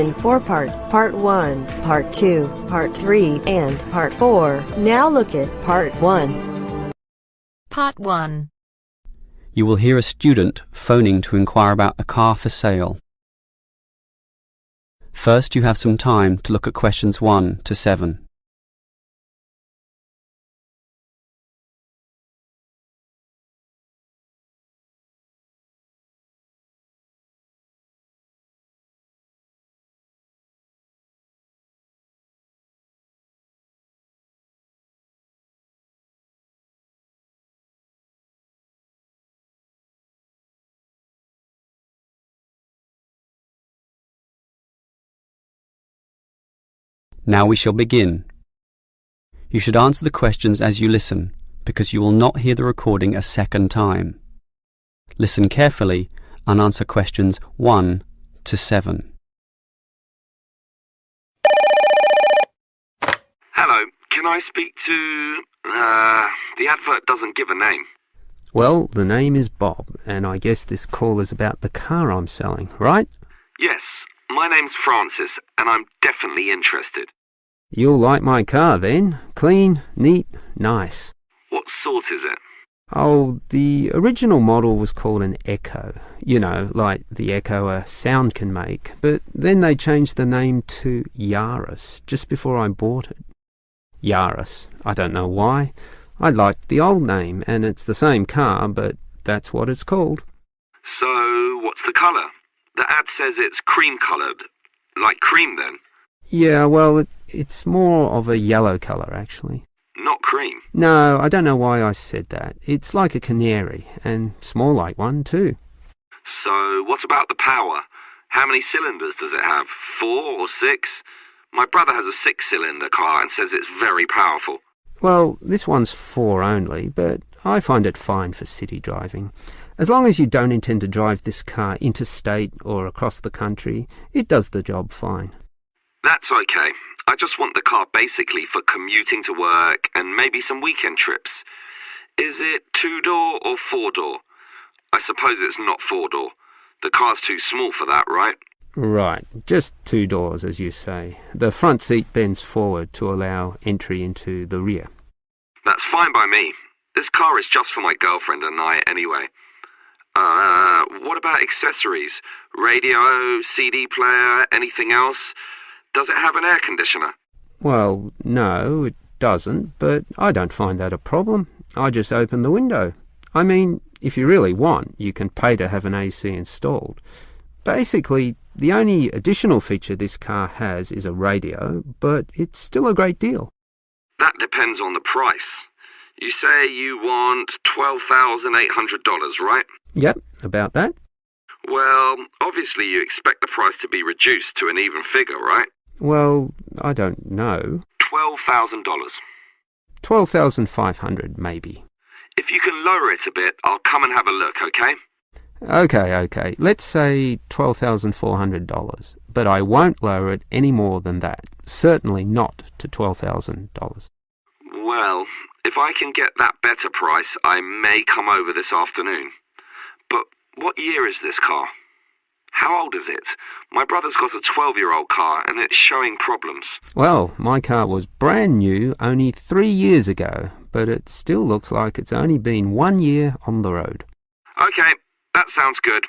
in 4-part, Part 1, Part 2, Part 3, and Part 4. Now look at Part 1. Part 1. You will hear a student phoning to inquire about a car for sale. First, you have some time to look at questions 1 to 7. Now we shall begin. You should answer the questions as you listen, because you will not hear the recording a second time. Listen carefully and answer questions 1 to 7. Hello, can I speak to... the advert doesn't give a name. Well, the name is Bob, and I guess this call is about the car I'm selling, right? Yes, my name's Francis, and I'm definitely interested. You'll like my car then. Clean, neat, nice. What sort is it? Oh, the original model was called an Echo. You know, like the echo a sound can make. But then they changed the name to Yaris just before I bought it. Yaris. I don't know why. I liked the old name, and it's the same car, but that's what it's called. So, what's the colour? The ad says it's cream-coloured. Like cream, then? Yeah, well, it's more of a yellow colour, actually. Not cream? No, I don't know why I said that. It's like a canary, and small like one, too. So, what about the power? How many cylinders does it have? 4 or 6? My brother has a 6-cylinder car and says it's very powerful. Well, this one's 4 only, but I find it fine for city driving. As long as you don't intend to drive this car interstate or across the country, it does the job fine. That's okay. I just want the car basically for commuting to work and maybe some weekend trips. Is it 2-door or 4-door? I suppose it's not 4-door. The car's too small for that, right? Right, just 2 doors, as you say. The front seat bends forward to allow entry into the rear. That's fine by me. This car is just for my girlfriend and I anyway. What about accessories? Radio, CD player, anything else? Does it have an air conditioner? Well, no, it doesn't, but I don't find that a problem. I just open the window. I mean, if you really want, you can pay to have an AC installed. Basically, the only additional feature this car has is a radio, but it's still a great deal. That depends on the price. You say you want $12,800, right? Yep, about that. Well, obviously you expect the price to be reduced to an even figure, right? Well, I don't know. $12,000. $12,500, maybe. If you can lower it a bit, I'll come and have a look, okay? Okay. Let's say $12,400, but I won't lower it any more than that. Certainly not to $12,000. Well, if I can get that better price, I may come over this afternoon. But what year is this car? How old is it? My brother's got a 12-year-old car and it's showing problems. Well, my car was brand new only 3 years ago, but it still looks like it's only been 1 year on the road. Okay, that sounds good.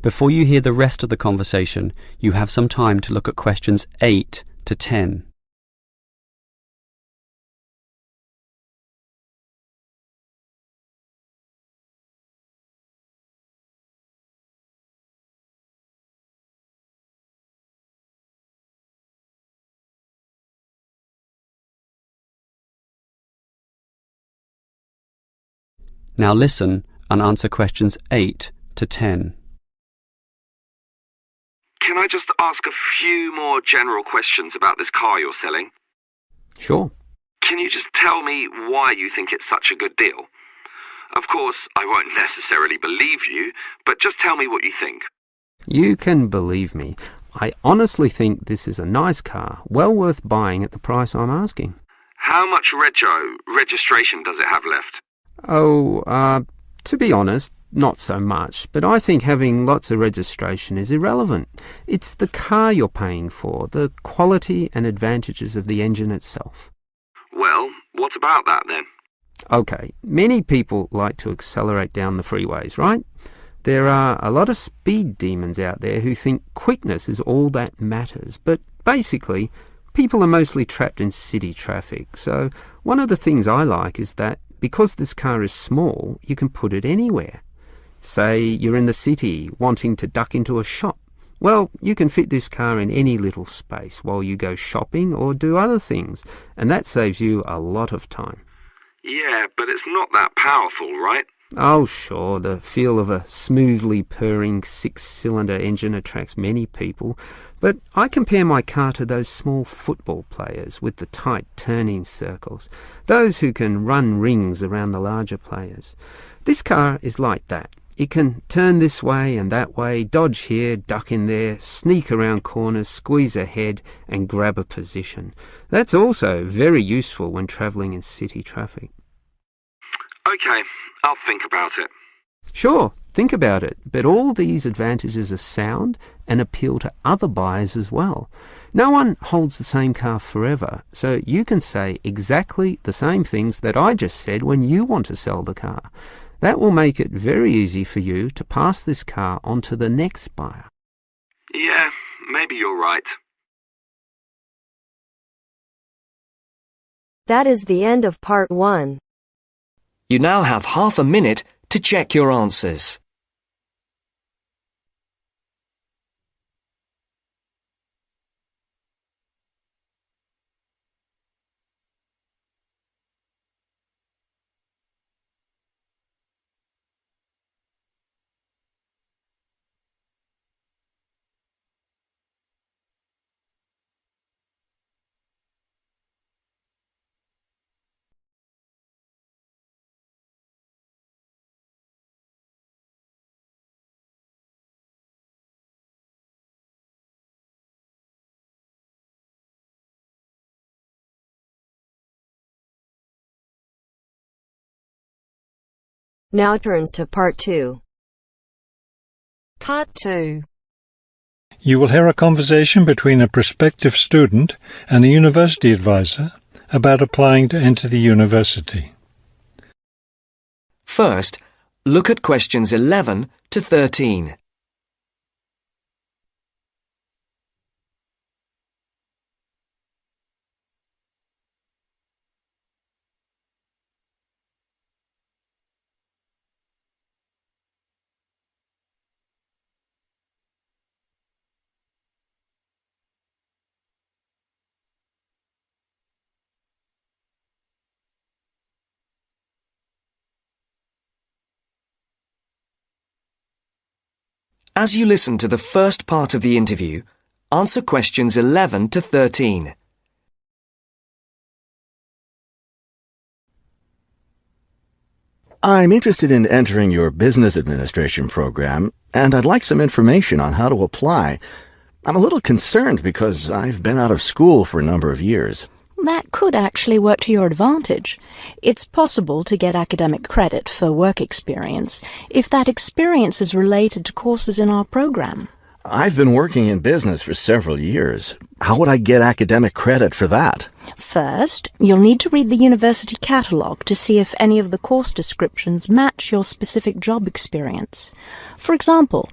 Before you hear the rest of the conversation, you have some time to look at questions 8 to 10. Now listen and answer questions 8 to 10. Can I just ask a few more general questions about this car you're selling? Sure. Can you just tell me why you think it's such a good deal? Of course, I won't necessarily believe you, but just tell me what you think. You can believe me. I honestly think this is a nice car, well worth buying at the price I'm asking. How much registration does it have left? Oh, to be honest, not so much, but I think having lots of registration is irrelevant. It's the car you're paying for, the quality and advantages of the engine itself. Well, what about that then? Okay, many people like to accelerate down the freeways, right? There are a lot of speed demons out there who think quickness is all that matters, but basically, people are mostly trapped in city traffic. So one of the things I like is that because this car is small, you can put it anywhere. Say you're in the city wanting to duck into a shop. Well, you can fit this car in any little space while you go shopping or do other things, and that saves you a lot of time. Yeah, but it's not that powerful, right? Oh, sure, the feel of a smoothly purring six-cylinder engine attracts many people, but I compare my car to those small football players with the tight turning circles, those who can run rings around the larger players. This car is like that. It can turn this way and that way, dodge here, duck in there, sneak around corners, squeeze ahead and grab a position. That's also very useful when travelling in city traffic. Okay, I'll think about it. Sure, think about it, but all these advantages are sound and appeal to other buyers as well. No one holds the same car forever, so you can say exactly the same things that I just said when you want to sell the car. That will make it very easy for you to pass this car on to the next buyer. Yeah, maybe you're right. That is the end of part 1. You now have half a minute to check your answers. Now turns to part 2. Part 2. You will hear a conversation between a prospective student and a university advisor about applying to enter the university. First, look at questions 11 to 13. As you listen to the first part of the interview, answer questions 11 to 13. I'm interested in entering your business administration program, and I'd like some information on how to apply. I'm a little concerned because I've been out of school for a number of years. That could actually work to your advantage. It's possible to get academic credit for work experience if that experience is related to courses in our program. I've been working in business for several years. How would I get academic credit for that? First, you'll need to read the university catalogue to see if any of the course descriptions match your specific job experience. For example,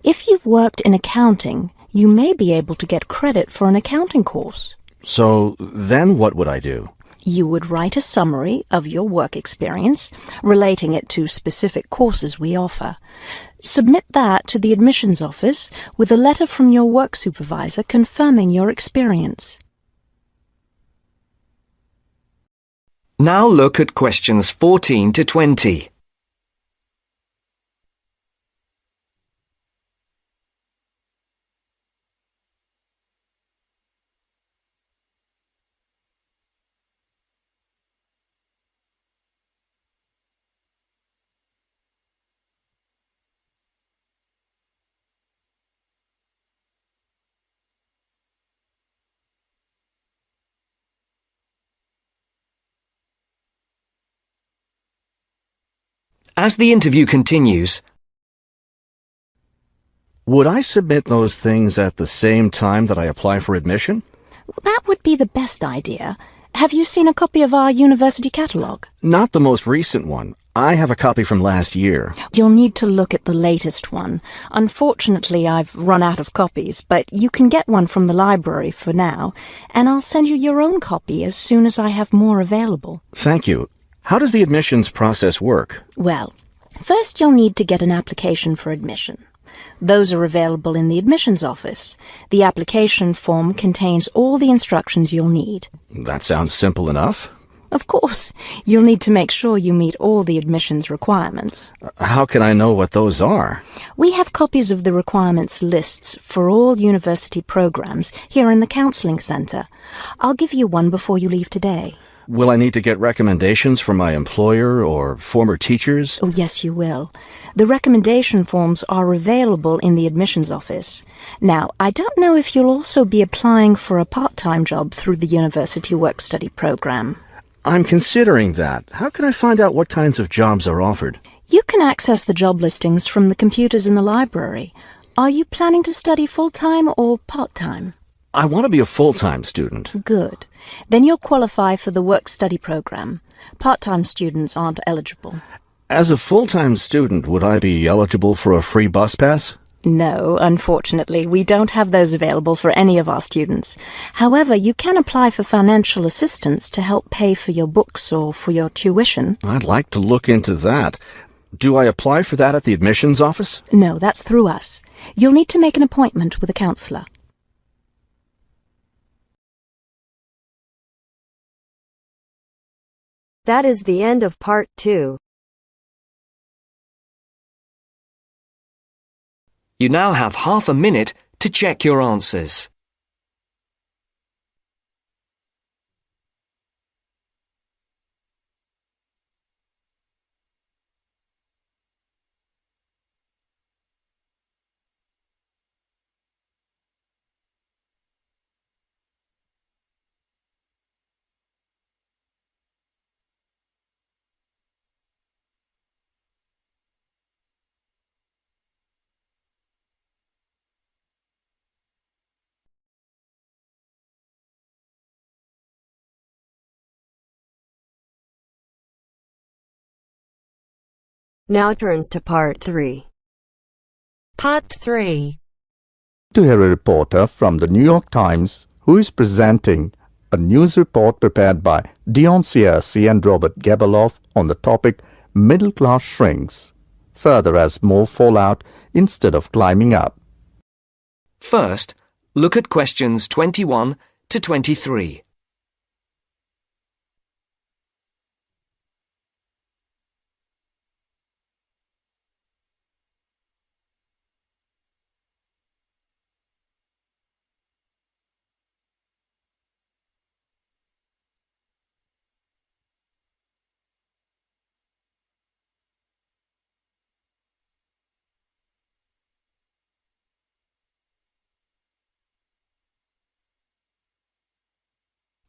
if you've worked in accounting, you may be able to get credit for an accounting course. So then what would I do? You would write a summary of your work experience, relating it to specific courses we offer. Submit that to the admissions office with a letter from your work supervisor confirming your experience. Now look at questions 14 to 20. As the interview continues, Would I submit those things at the same time that I apply for admission? That would be the best idea. Have you seen a copy of our university catalogue? Not the most recent one. I have a copy from last year. You'll need to look at the latest one. Unfortunately, I've run out of copies, but you can get one from the library for now, and I'll send you your own copy as soon as I have more available. Thank you. How does the admissions process work? Well, first you'll need to get an application for admission. Those are available in the admissions office. The application form contains all the instructions you'll need. That sounds simple enough. Of course, you'll need to make sure you meet all the admissions requirements. How can I know what those are? We have copies of the requirements lists for all university programs here in the counseling centre. I'll give you one before you leave today. Will I need to get recommendations from my employer or former teachers? Oh, yes, you will. The recommendation forms are available in the admissions office. Now, I don't know if you'll also be applying for a part-time job through the university work-study program. I'm considering that. How can I find out what kinds of jobs are offered? You can access the job listings from the computers in the library. Are you planning to study full-time or part-time? I want to be a full-time student. Good. Then you'll qualify for the work-study program. Part-time students aren't eligible. As a full-time student, would I be eligible for a free bus pass? No, unfortunately, we don't have those available for any of our students. However, you can apply for financial assistance to help pay for your books or for your tuition. I'd like to look into that. Do I apply for that at the admissions office? No, that's through us. You'll need to make an appointment with a counsellor. That is the end of part 2. You now have half a minute to check your answers. Now turns to part 3. Part 3. To hear a reporter from the New York Times who is presenting a news report prepared by Dion Searcy and Robert Gebeloff on the topic Middle Class Shrinks, further as more fall out instead of climbing up. First, look at questions 21 to 23.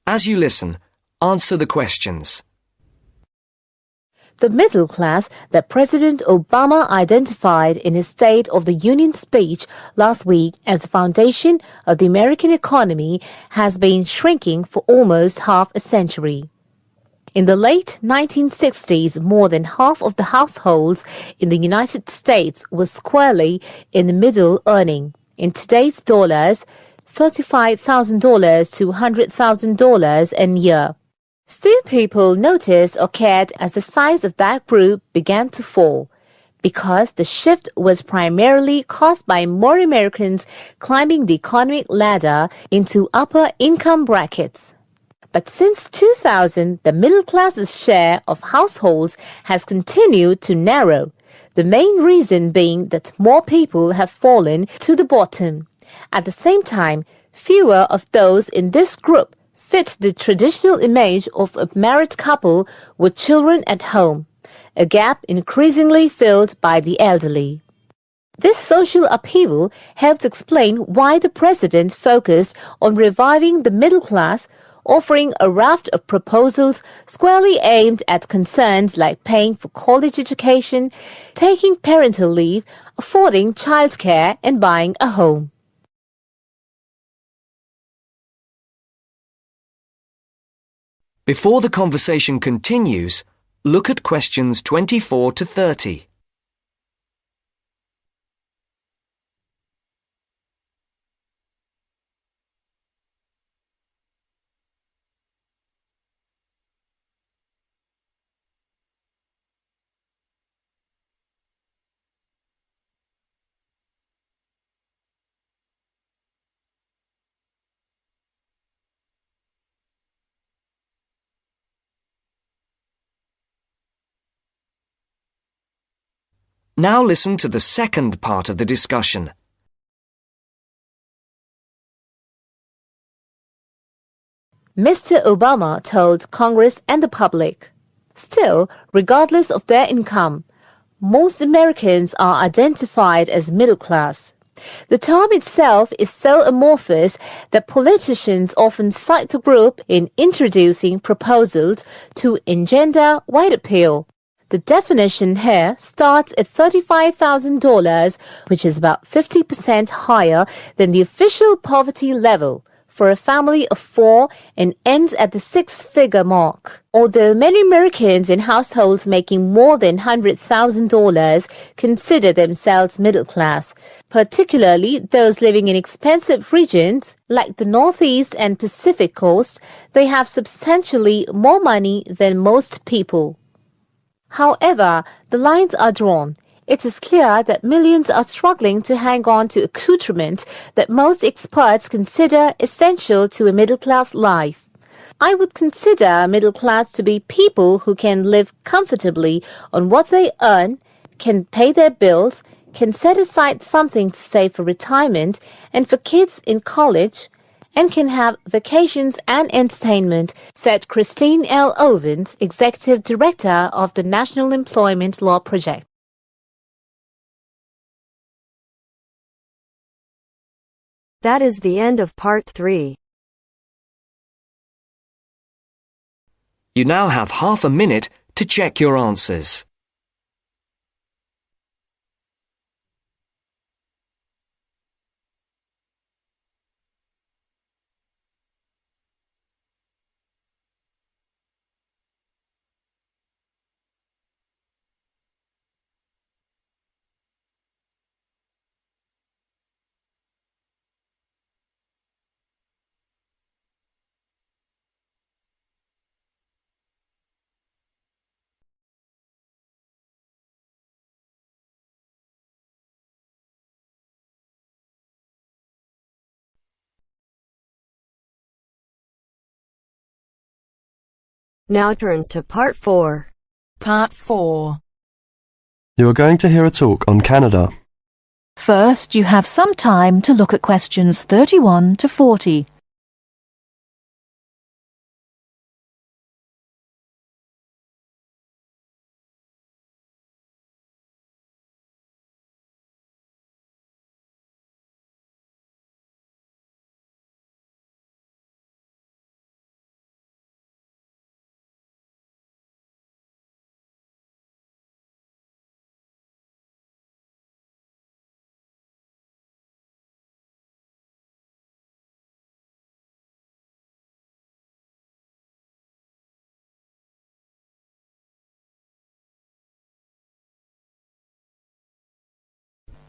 As you listen, answer the questions. The middle class that President Obama identified in his State of the Union speech last week as the foundation of the American economy has been shrinking for almost half a century. In the late 1960s, more than half of the households in the United States were squarely in the middle earning, in today's dollars, $35,000 to $100,000 a year. Few people noticed or cared as the size of that group began to fall, because the shift was primarily caused by more Americans climbing the economic ladder into upper income brackets. But since 2000, the middle class's share of households has continued to narrow, the main reason being that more people have fallen to the bottom. At the same time, fewer of those in this group fit the traditional image of a married couple with children at home, a gap increasingly filled by the elderly. This social upheaval helps explain why the president focused on reviving the middle class, offering a raft of proposals squarely aimed at concerns like paying for college education, taking parental leave, affording childcare, and buying a home. Before the conversation continues, look at questions 24 to 30. Now listen to the second part of the discussion. Mr. Obama told Congress and the public, "Still, regardless of their income, most Americans are identified as middle class. The term itself is so amorphous that politicians often cite the group in introducing proposals to engender wide appeal. The definition here starts at $35,000, which is about 50% higher than the official poverty level for a family of 4 and ends at the six-figure mark. Although many Americans in households making more than $100,000 consider themselves middle class, particularly those living in expensive regions like the Northeast and Pacific Coast, they have substantially more money than most people. However, the lines are drawn. It is clear that millions are struggling to hang on to accoutrement that most experts consider essential to a middle-class life. I would consider middle class to be people who can live comfortably on what they earn, can pay their bills, can set aside something to save for retirement and for kids in college, and can have vacations and entertainment, said Christine L. Ovens, Executive Director of the National Employment Law Project. That is the end of part 3. You now have half a minute to check your answers. Now turns to part 4. Part 4. You are going to hear a talk on Canada. First, you have some time to look at questions 31 to 40.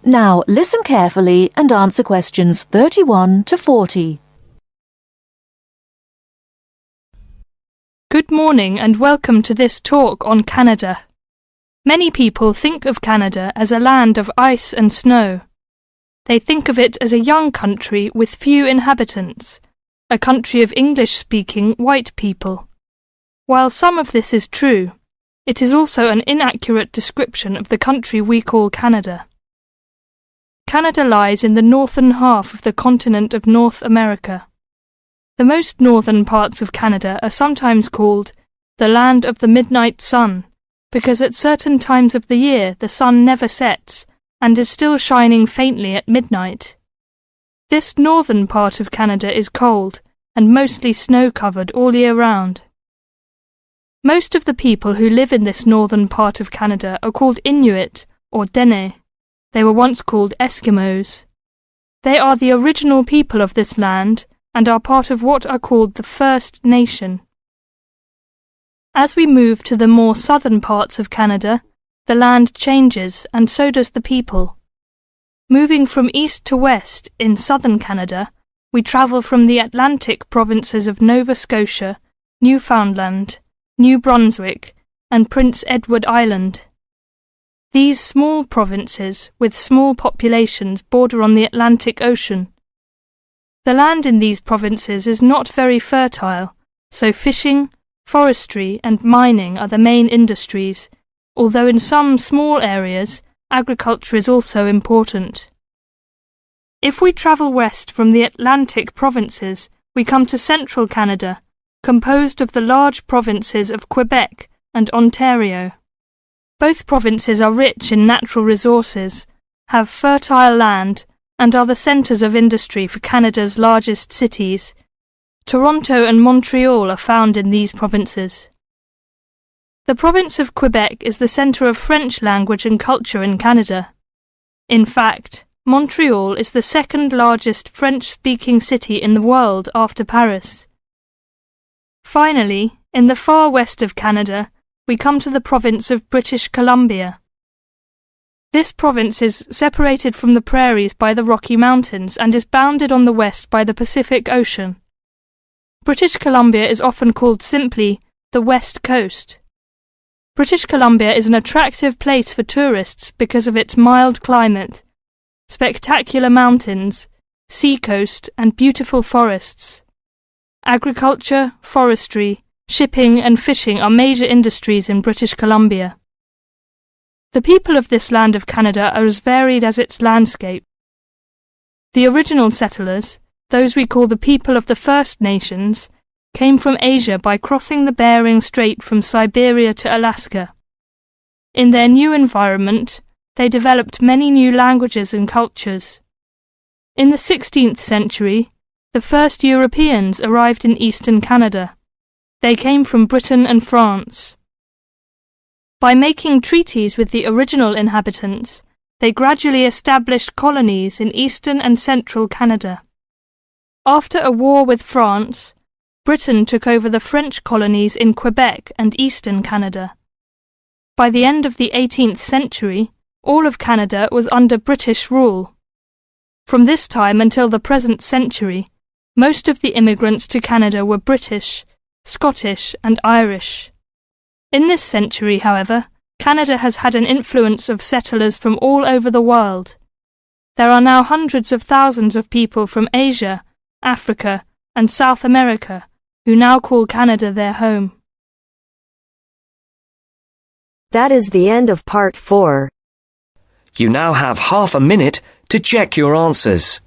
Now listen carefully and answer questions 31 to 40. Good morning and welcome to this talk on Canada. Many people think of Canada as a land of ice and snow. They think of it as a young country with few inhabitants, a country of English-speaking white people. While some of this is true, it is also an inaccurate description of the country we call Canada. Canada lies in the northern half of the continent of North America. The most northern parts of Canada are sometimes called the land of the midnight sun, because at certain times of the year the sun never sets and is still shining faintly at midnight. This northern part of Canada is cold and mostly snow-covered all year round. Most of the people who live in this northern part of Canada are called Inuit or Dene. They were once called Eskimos. They are the original people of this land and are part of what are called the First Nation. As we move to the more southern parts of Canada, the land changes and so does the people. Moving from east to west in southern Canada, we travel from the Atlantic provinces of Nova Scotia, Newfoundland, New Brunswick, and Prince Edward Island. These small provinces with small populations border on the Atlantic Ocean. The land in these provinces is not very fertile, so fishing, forestry, and mining are the main industries, although in some small areas, agriculture is also important. If we travel west from the Atlantic provinces, we come to central Canada, composed of the large provinces of Quebec and Ontario. Both provinces are rich in natural resources, have fertile land, and are the centres of industry for Canada's largest cities. Toronto and Montreal are found in these provinces. The province of Quebec is the centre of French language and culture in Canada. In fact, Montreal is the second largest French-speaking city in the world after Paris. Finally, in the far west of Canada, we come to the province of British Columbia. This province is separated from the prairies by the Rocky Mountains and is bounded on the west by the Pacific Ocean. British Columbia is often called simply the West Coast. British Columbia is an attractive place for tourists because of its mild climate, spectacular mountains, seacoast, and beautiful forests. Agriculture, forestry, shipping, and fishing are major industries in British Columbia. The people of this land of Canada are as varied as its landscape. The original settlers, those we call the people of the First Nations, came from Asia by crossing the Bering Strait from Siberia to Alaska. In their new environment, they developed many new languages and cultures. In the 16th century, the first Europeans arrived in eastern Canada. They came from Britain and France. By making treaties with the original inhabitants, they gradually established colonies in eastern and central Canada. After a war with France, Britain took over the French colonies in Quebec and eastern Canada. By the end of the 18th century, all of Canada was under British rule. From this time until the present century, most of the immigrants to Canada were British, Scottish, and Irish. In this century, however, Canada has had an influence of settlers from all over the world. There are now hundreds of thousands of people from Asia, Africa, and South America who now call Canada their home. That is the end of part 4. You now have half a minute to check your answers.